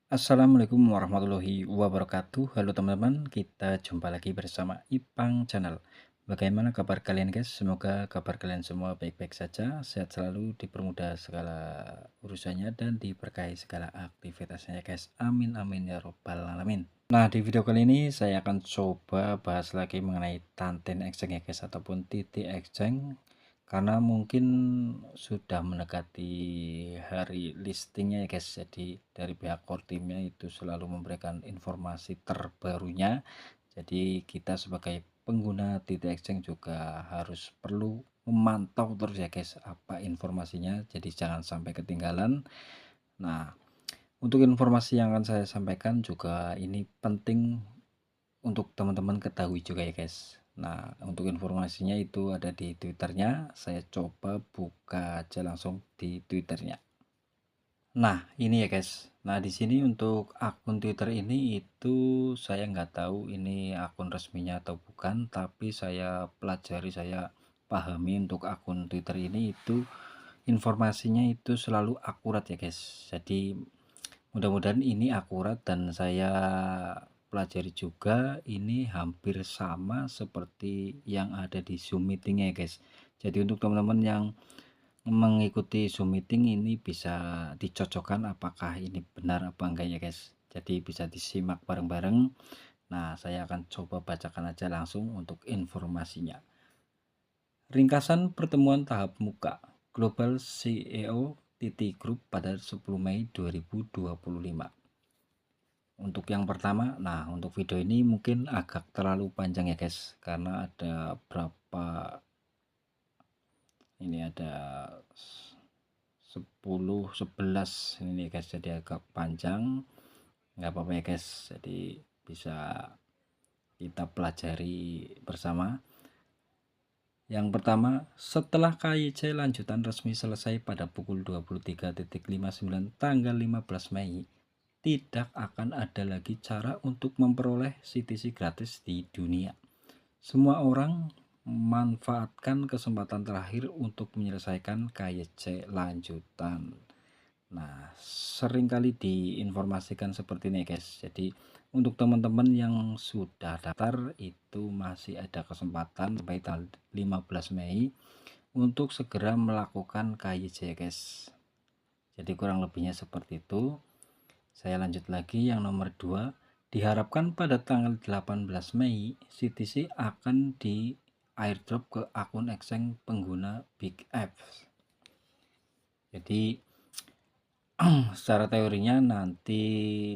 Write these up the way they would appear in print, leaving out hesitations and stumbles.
Assalamualaikum warahmatullahi wabarakatuh. Halo teman-teman, kita jumpa lagi bersama Ipang Channel. Bagaimana kabar kalian guys? Semoga kabar kalian semua baik-baik saja, sehat selalu, dipermudah segala urusannya dan diberkahi segala aktivitasnya ya guys. Amin amin ya robbal alamin. Nah, di video kali ini saya akan coba bahas lagi mengenai Tanten Exchange ya guys, ataupun titik exchange, karena mungkin sudah mendekati hari listingnya ya guys. Jadi dari pihak core timnya itu selalu memberikan informasi terbarunya. Jadi kita sebagai pengguna titik exchange juga harus perlu memantau terus ya guys apa informasinya, jadi jangan sampai ketinggalan. Nah, untuk informasi yang akan saya sampaikan juga ini penting untuk teman-teman ketahui juga ya guys. Nah, untuk informasinya itu ada di Twitternya. Saya coba buka aja langsung di Twitternya. Nah, ini ya guys. Nah, di sini untuk akun Twitter ini itu saya nggak tahu ini akun resminya atau bukan, tapi saya pelajari, saya pahami untuk akun Twitter ini itu informasinya itu selalu akurat ya guys. Jadi mudah-mudahan ini akurat, dan saya pelajari juga ini hampir sama seperti yang ada di Zoom meeting ya guys. Jadi untuk teman-teman yang mengikuti Zoom meeting ini bisa dicocokkan apakah ini benar apa enggak ya guys. Jadi bisa disimak bareng-bareng. Nah, saya akan coba bacakan aja langsung untuk informasinya. Ringkasan pertemuan tahap muka Global CEO TT Group pada 10 Mei 2025. Untuk yang pertama, nah untuk video ini mungkin agak terlalu panjang ya guys, karena ada berapa, ini ada 10 11 ini guys, jadi agak panjang. Nggak apa-apa ya guys, jadi bisa kita pelajari bersama. Yang pertama, setelah KYC lanjutan resmi selesai pada pukul 23.59 tanggal 15 Mei, tidak akan ada lagi cara untuk memperoleh CTC gratis di dunia. Semua orang manfaatkan kesempatan terakhir untuk menyelesaikan KYC lanjutan. Nah, seringkali diinformasikan seperti ini guys. Jadi untuk teman-teman yang sudah daftar itu masih ada kesempatan sampai tanggal 15 Mei untuk segera melakukan KYC guys. Jadi kurang lebihnya seperti itu. Saya lanjut lagi yang nomor 2. Diharapkan pada tanggal 18 Mei CTC akan di airdrop ke akun exchange pengguna Big Apps. Jadi secara teorinya nanti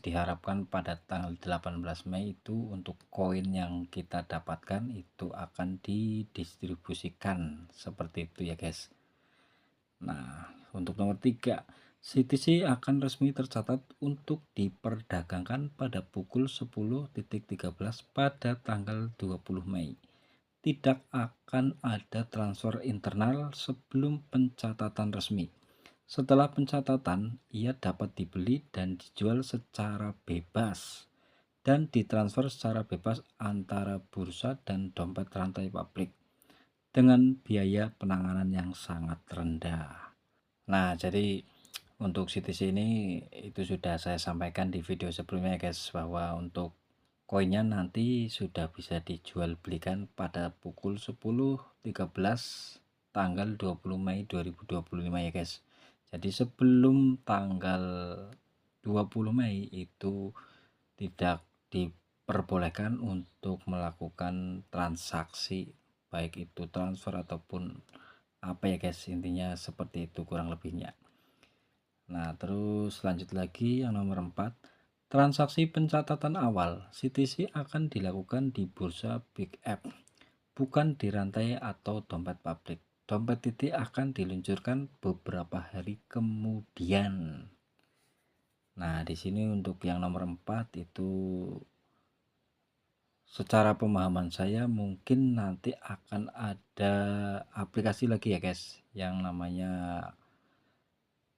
diharapkan pada tanggal 18 Mei itu untuk koin yang kita dapatkan itu akan didistribusikan seperti itu ya guys. Nah, untuk nomor 3, CTC akan resmi tercatat untuk diperdagangkan pada pukul 10.13 pada tanggal 20 Mei. Tidak akan ada transfer internal sebelum pencatatan resmi. Setelah pencatatan, ia dapat dibeli dan dijual secara bebas dan ditransfer secara bebas antara bursa dan dompet rantai publik dengan biaya penanganan yang sangat rendah. Nah, jadi untuk CTC ini itu sudah saya sampaikan di video sebelumnya guys, bahwa untuk koinnya nanti sudah bisa dijual belikan pada pukul 10.13 tanggal 20 Mei 2025 ya guys. Jadi sebelum tanggal 20 Mei itu tidak diperbolehkan untuk melakukan transaksi, baik itu transfer ataupun apa ya guys, intinya seperti itu kurang lebihnya. Nah, terus lanjut lagi yang nomor 4. Transaksi pencatatan awal CTC akan dilakukan di bursa Big App, bukan di rantai atau dompet publik. Dompet titik akan diluncurkan beberapa hari kemudian. Nah, di sini untuk yang nomor 4 itu secara pemahaman saya mungkin nanti akan ada aplikasi lagi ya guys, yang namanya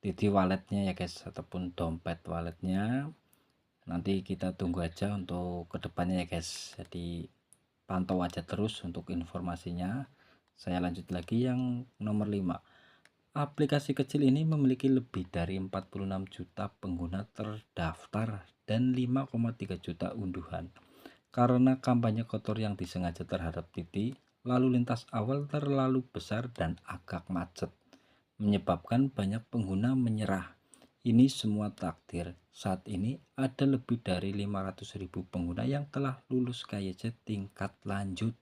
Titi walletnya ya guys, ataupun dompet walletnya. Nanti kita tunggu aja untuk kedepannya ya guys, jadi pantau aja terus untuk informasinya. Saya lanjut lagi yang nomor 5. Aplikasi kecil ini memiliki lebih dari 46 juta pengguna terdaftar dan 5,3 juta unduhan. Karena kampanye kotor yang disengaja terhadap Titi, lalu lintas awal terlalu besar dan agak macet, menyebabkan banyak pengguna menyerah. Ini semua takdir. Saat ini ada lebih dari 500.000 pengguna yang telah lulus KYC tingkat lanjut.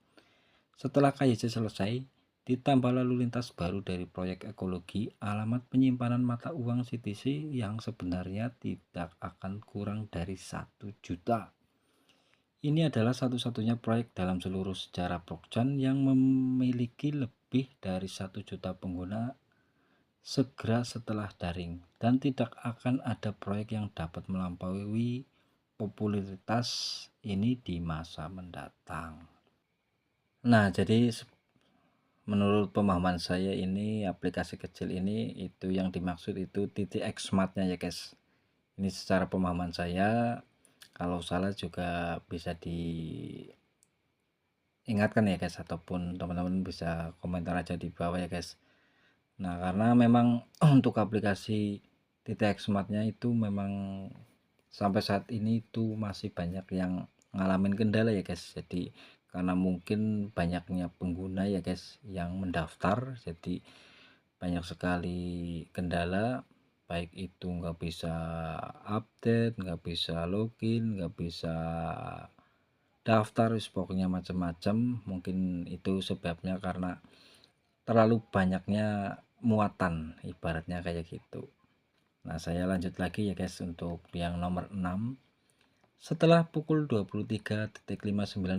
Setelah KYC selesai, ditambah lalu lintas baru dari proyek ekologi, alamat penyimpanan mata uang CTC yang sebenarnya tidak akan kurang dari 1 juta. Ini adalah satu-satunya proyek dalam seluruh sejarah blockchain yang memiliki lebih dari 1 juta pengguna segera setelah daring, dan tidak akan ada proyek yang dapat melampaui popularitas ini di masa mendatang. Nah, jadi menurut pemahaman saya ini aplikasi kecil ini itu yang dimaksud itu TTX Smartnya ya guys. Ini secara pemahaman saya, kalau salah juga bisa diingatkan ya guys, ataupun teman-teman bisa komentar aja di bawah ya guys. Nah, karena memang untuk aplikasi TTX Smartnya itu memang sampai saat ini itu masih banyak yang ngalamin kendala ya guys. Jadi karena mungkin banyaknya pengguna ya guys yang mendaftar, jadi banyak sekali kendala, baik itu nggak bisa update, nggak bisa login, nggak bisa daftar, pokoknya macam-macam. Mungkin itu sebabnya karena terlalu banyaknya muatan, ibaratnya kayak gitu. Nah, saya lanjut lagi ya guys untuk yang nomor 6. Setelah pukul 23.59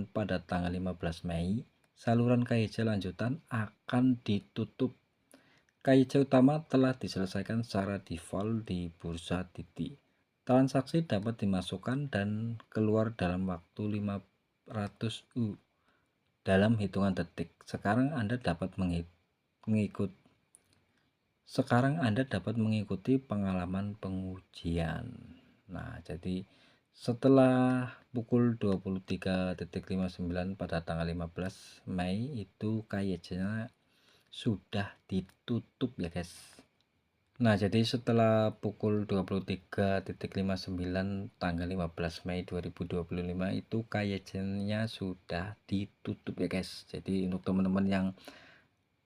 pada tanggal 15 Mei, saluran KYC lanjutan akan ditutup. KYC utama telah diselesaikan secara default di bursa Titi. Transaksi dapat dimasukkan dan keluar dalam waktu 500 U dalam hitungan detik. Sekarang Anda dapat mengikuti pengalaman pengujian. Nah, jadi setelah pukul 23.59 pada tanggal 15 Mei itu KYC-nya sudah ditutup ya guys. Nah, jadi setelah pukul 23.59 tanggal 15 Mei 2025 itu KYC-nya sudah ditutup ya guys. Jadi untuk teman-teman yang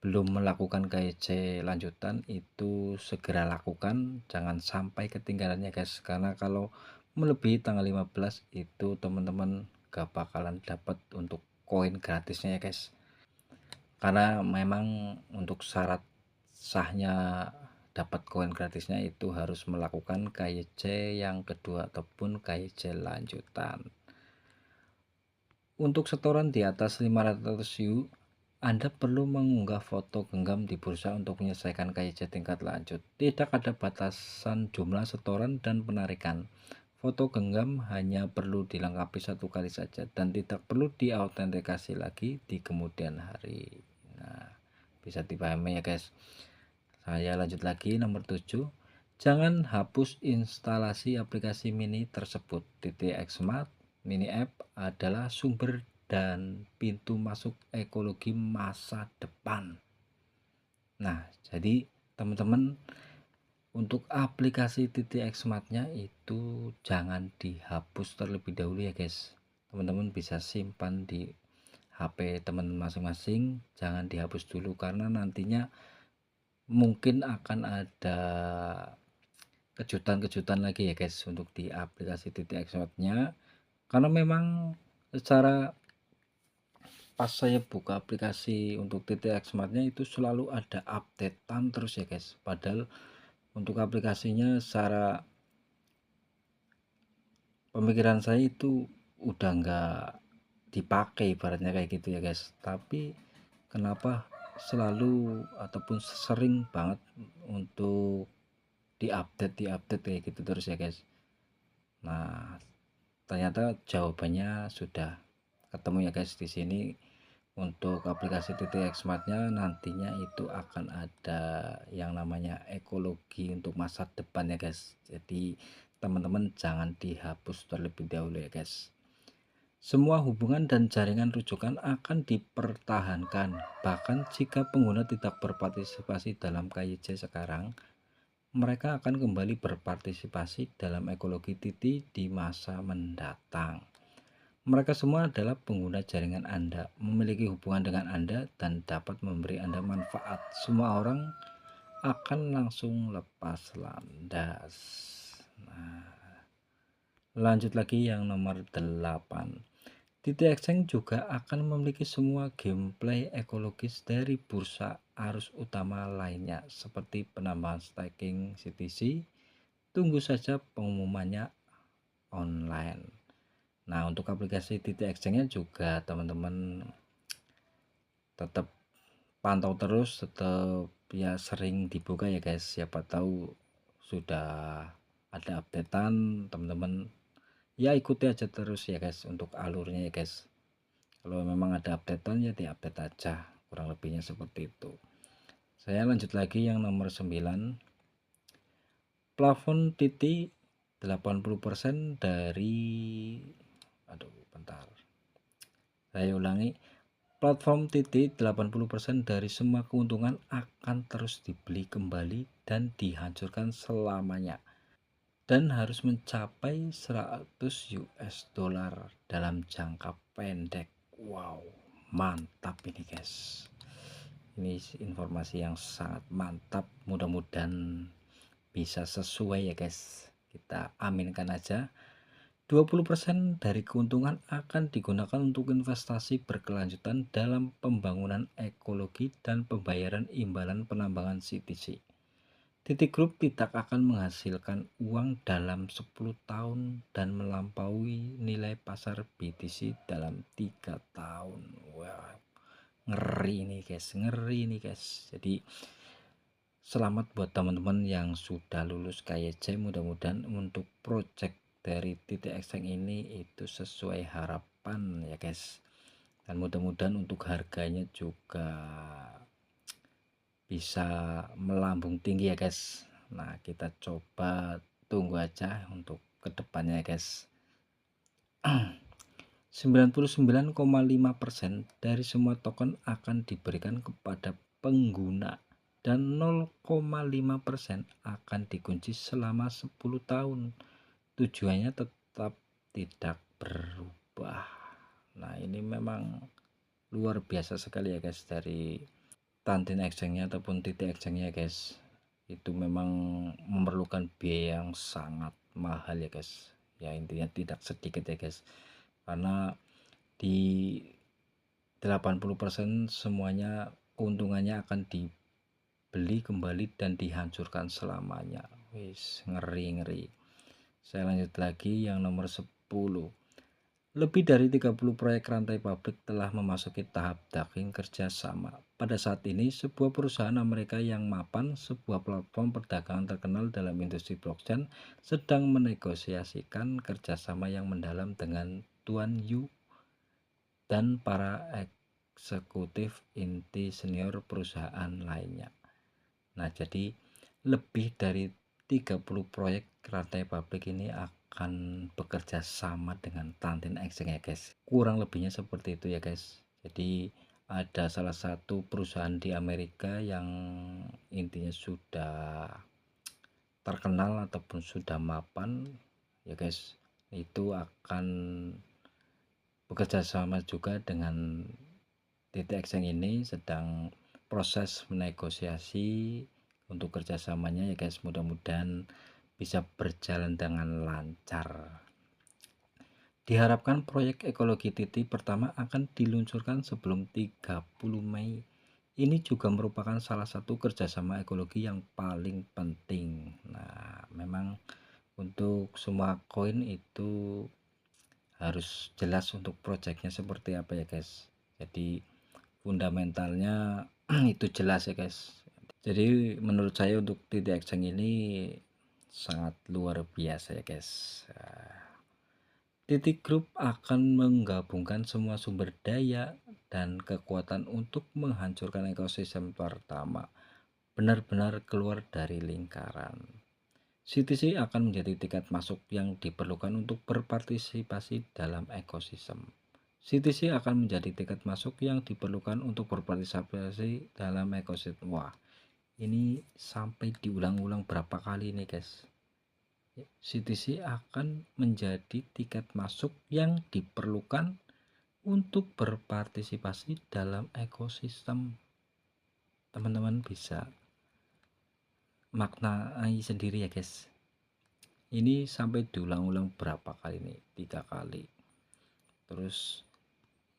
belum melakukan KYC lanjutan itu segera lakukan, jangan sampai ketinggalan ya guys, karena kalau melebihi tanggal 15 itu teman-teman gak bakalan dapat untuk koin gratisnya ya guys, karena memang untuk syarat sahnya dapat koin gratisnya itu harus melakukan KYC yang kedua ataupun KYC lanjutan. Untuk setoran di atas 500 U, Anda perlu mengunggah foto genggam di bursa untuk menyelesaikan KYC tingkat lanjut. Tidak ada batasan jumlah setoran dan penarikan. Foto genggam hanya perlu dilengkapi satu kali saja dan tidak perlu diautentikasi lagi di kemudian hari. Nah, bisa dipahami ya guys. Saya lanjut lagi nomor 7. Jangan hapus instalasi aplikasi mini tersebut. TTX Smart Mini App adalah sumber dan pintu masuk ekologi masa depan. Nah, jadi teman-teman, untuk aplikasi TTX Smartnya itu jangan dihapus terlebih dahulu ya guys. Teman-teman bisa simpan di HP teman masing-masing, jangan dihapus dulu karena nantinya mungkin akan ada kejutan-kejutan lagi ya guys untuk di aplikasi TTX Smartnya. Karena memang secara pas saya buka aplikasi untuk TTX Smartnya itu selalu ada updatean terus ya guys, padahal untuk aplikasinya secara pemikiran saya itu udah nggak dipakai ibaratnya kayak gitu ya guys, tapi kenapa selalu ataupun sering banget untuk diupdate kayak gitu terus ya guys. Nah, ternyata jawabannya sudah ketemu ya guys di sini. Untuk aplikasi TTX Smartnya nantinya itu akan ada yang namanya ekologi untuk masa depan ya guys. Jadi teman-teman jangan dihapus terlebih dahulu ya guys. Semua hubungan dan jaringan rujukan akan dipertahankan. Bahkan jika pengguna tidak berpartisipasi dalam KYC sekarang, mereka akan kembali berpartisipasi dalam ekologi Titi di masa mendatang. Mereka semua adalah pengguna jaringan Anda, memiliki hubungan dengan Anda, dan dapat memberi Anda manfaat. Semua orang akan langsung lepas landas. Nah, lanjut lagi yang nomor 8. Titi Exchange juga akan memiliki semua gameplay ekologis dari bursa arus utama lainnya seperti penambahan staking CTC. Tunggu saja pengumumannya online. Nah, untuk aplikasi Titi Exchange-nya juga teman-teman tetap pantau terus, tetap ya sering dibuka ya guys. Siapa tahu sudah ada updatean, teman-teman ya ikuti aja terus ya guys untuk alurnya ya guys. Kalau memang ada updatean ya diupdate aja, kurang lebihnya seperti itu. Saya lanjut lagi yang nomor 9. Plafon Titi 80% dari bentar. Saya ulangi. Platform Titi 80% dari semua keuntungan akan terus dibeli kembali dan dihancurkan selamanya. Dan harus mencapai 100 US dollar dalam jangka pendek. Wow, mantap ini guys. Ini informasi yang sangat mantap, mudah-mudahan bisa sesuai ya guys. Kita aminkan aja. 20% dari keuntungan akan digunakan untuk investasi berkelanjutan dalam pembangunan ekologi dan pembayaran imbalan penambangan CTC. Titik Group tidak akan menghasilkan uang dalam 10 tahun dan melampaui nilai pasar BTC dalam 3 tahun. Wow, ngeri nih guys, ngeri nih guys. Jadi selamat buat teman-teman yang sudah lulus KYC. Mudah-mudahan untuk project dari Titik Exchange ini itu sesuai harapan ya guys. Dan mudah-mudahan untuk harganya juga bisa melambung tinggi ya guys. Nah, kita coba tunggu aja untuk kedepannya ya guys. 99,5% dari semua token akan diberikan kepada pengguna dan 0,5% akan dikunci selama 10 tahun. Tujuannya tetap tidak berubah. Nah, ini memang luar biasa sekali ya guys dari Tantin Exchange-nya ataupun Titik Exchange-nya guys. Itu memang memerlukan biaya yang sangat mahal ya guys. Ya intinya tidak sedikit ya guys. Karena di 80% semuanya keuntungannya akan dibeli kembali dan dihancurkan selamanya. Wis ngeri. Saya lanjut lagi yang nomor 10. Lebih dari 30 proyek rantai pabrik telah memasuki tahap ducking kerjasama. Pada saat ini, sebuah perusahaan Amerika yang mapan, sebuah platform perdagangan terkenal dalam industri blockchain, sedang menegosiasikan kerjasama yang mendalam dengan Tuan Yu dan para eksekutif inti senior perusahaan lainnya. Nah, jadi lebih dari 30 proyek rantai pabrik ini akan bekerja sama dengan Tantin Exchange ya guys. Kurang lebihnya seperti itu ya guys. Jadi ada salah satu perusahaan di Amerika yang intinya sudah terkenal ataupun sudah mapan ya guys, itu akan bekerja sama juga dengan Titik Exchange. Ini sedang proses menegosiasi untuk kerjasamanya ya guys, mudah-mudahan bisa berjalan dengan lancar. Diharapkan proyek ekologi Titi pertama akan diluncurkan sebelum 30 Mei. Ini juga merupakan salah satu kerjasama ekologi yang paling penting. Nah, memang untuk semua koin itu harus jelas untuk proyeknya seperti apa ya guys. Jadi fundamentalnya itu jelas ya guys. Jadi menurut saya untuk Titik Exchange ini sangat luar biasa ya guys. Titik Group akan menggabungkan semua sumber daya dan kekuatan untuk menghancurkan ekosistem pertama, benar-benar keluar dari lingkaran. CTC akan menjadi tiket masuk yang diperlukan untuk berpartisipasi dalam ekosistem. CTC akan menjadi tiket masuk yang diperlukan untuk berpartisipasi dalam ekosistem. Wah, ini sampai diulang-ulang berapa kali nih guys. CTC akan menjadi tiket masuk yang diperlukan untuk berpartisipasi dalam ekosistem. Teman-teman bisa maknai sendiri ya guys. Ini sampai diulang-ulang berapa kali nih? 3 kali. Terus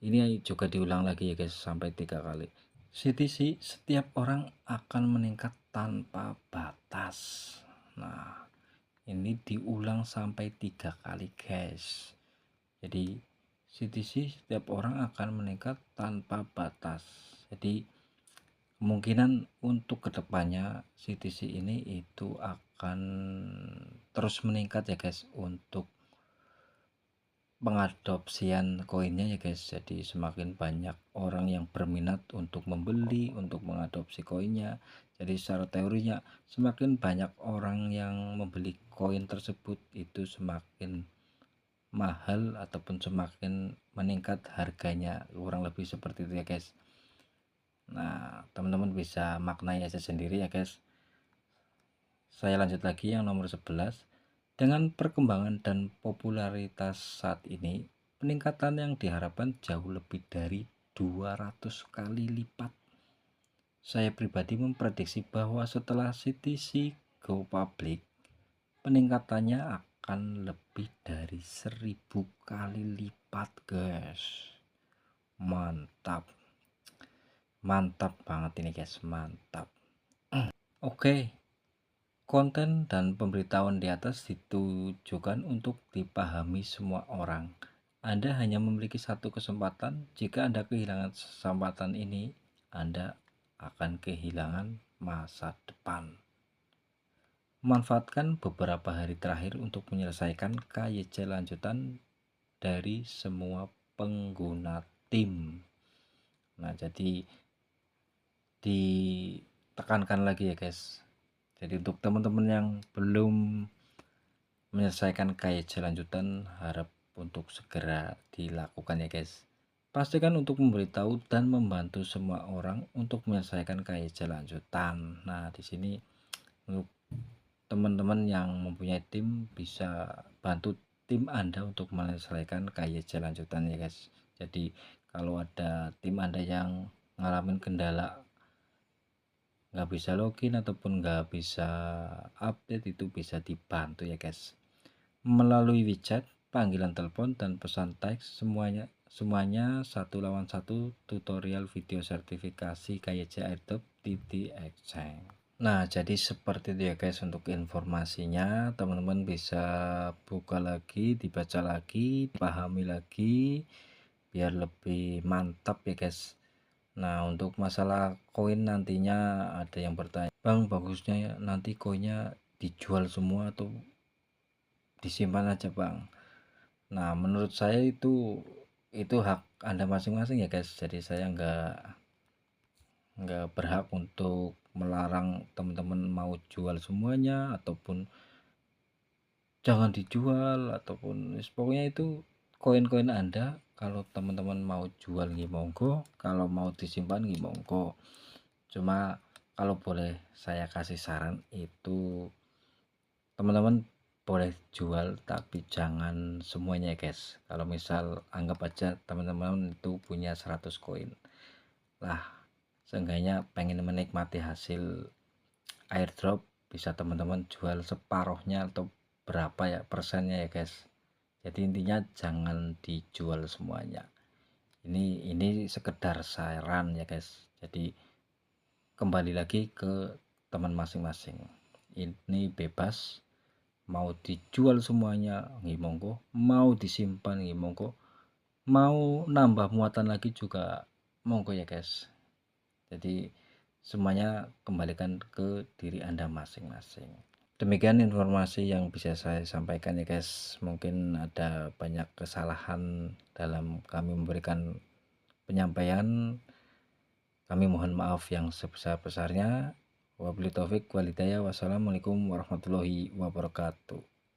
ini juga diulang lagi ya guys, sampai 3 kali. CTC, setiap orang akan meningkat tanpa batas. Nah, ini diulang sampai 3 kali guys. Jadi CTC, setiap orang akan meningkat tanpa batas. Jadi kemungkinan untuk kedepannya CTC ini itu akan terus meningkat ya guys, untuk pengadopsian koinnya ya guys. Jadi semakin banyak orang yang berminat untuk membeli, untuk mengadopsi koinnya. Jadi secara teorinya semakin banyak orang yang membeli koin tersebut, itu semakin mahal ataupun semakin meningkat harganya, kurang lebih seperti itu ya guys. Nah, teman-teman bisa maknai aja sendiri ya guys. Saya lanjut lagi yang nomor 11. Dengan perkembangan dan popularitas saat ini, peningkatan yang diharapkan jauh lebih dari 200 kali lipat. Saya pribadi memprediksi bahwa setelah CTC go public, peningkatannya akan lebih dari 1000 kali lipat guys. Mantap. Mantap banget ini guys, mantap. Oke. Konten dan pemberitahuan di atas ditujukan untuk dipahami semua orang. Anda hanya memiliki satu kesempatan. Jika Anda kehilangan kesempatan ini, Anda akan kehilangan masa depan. Manfaatkan beberapa hari terakhir untuk menyelesaikan KYC lanjutan dari semua pengguna tim. Nah, jadi ditekankan lagi ya guys. Jadi untuk teman-teman yang belum menyelesaikan KYC lanjutan, harap untuk segera dilakukan ya guys. Pastikan untuk memberitahu dan membantu semua orang untuk menyelesaikan KYC lanjutan. Nah, di sini untuk teman-teman yang mempunyai tim bisa bantu tim Anda untuk menyelesaikan KYC lanjutan ya guys. Jadi kalau ada tim Anda yang ngalamin kendala nggak bisa login ataupun nggak bisa update, itu bisa dibantu ya guys melalui WeChat, panggilan telepon, dan pesan teks. Semuanya 1 lawan 1 tutorial video sertifikasi KYC Airdrop TT Exchange. Nah, jadi seperti itu ya guys untuk informasinya. Teman-teman bisa buka lagi, dibaca lagi, dipahami lagi biar lebih mantap ya guys. Nah, untuk masalah koin nantinya ada yang bertanya, Bang, bagusnya nanti koinnya dijual semua atau disimpan aja Bang? Nah, menurut saya itu hak Anda masing-masing ya guys. Jadi saya nggak berhak untuk melarang teman-teman mau jual semuanya ataupun jangan dijual, ataupun pokoknya itu koin-koin Anda. Kalau teman-teman mau jual nggih monggo, kalau mau disimpan nggih monggo. Cuma kalau boleh saya kasih saran, itu teman-teman boleh jual tapi jangan semuanya guys. Kalau misal anggap aja teman-teman itu punya 100 koin lah, seenggaknya pengen menikmati hasil airdrop, bisa teman-teman jual separuhnya atau berapa ya persennya ya guys. Jadi intinya jangan dijual semuanya. Ini sekedar saran ya guys. Jadi kembali lagi ke teman masing-masing, ini bebas. Mau dijual semuanya nggih monggo, mau disimpan nggih monggo, mau nambah muatan lagi juga monggo ya guys. Jadi semuanya kembalikan ke diri Anda masing-masing. Demikian informasi yang bisa saya sampaikan ya guys. Mungkin ada banyak kesalahan dalam kami memberikan penyampaian. Kami mohon maaf yang sebesar-besarnya. Wabillahi taufik walhidayah. Wassalamualaikum warahmatullahi wabarakatuh.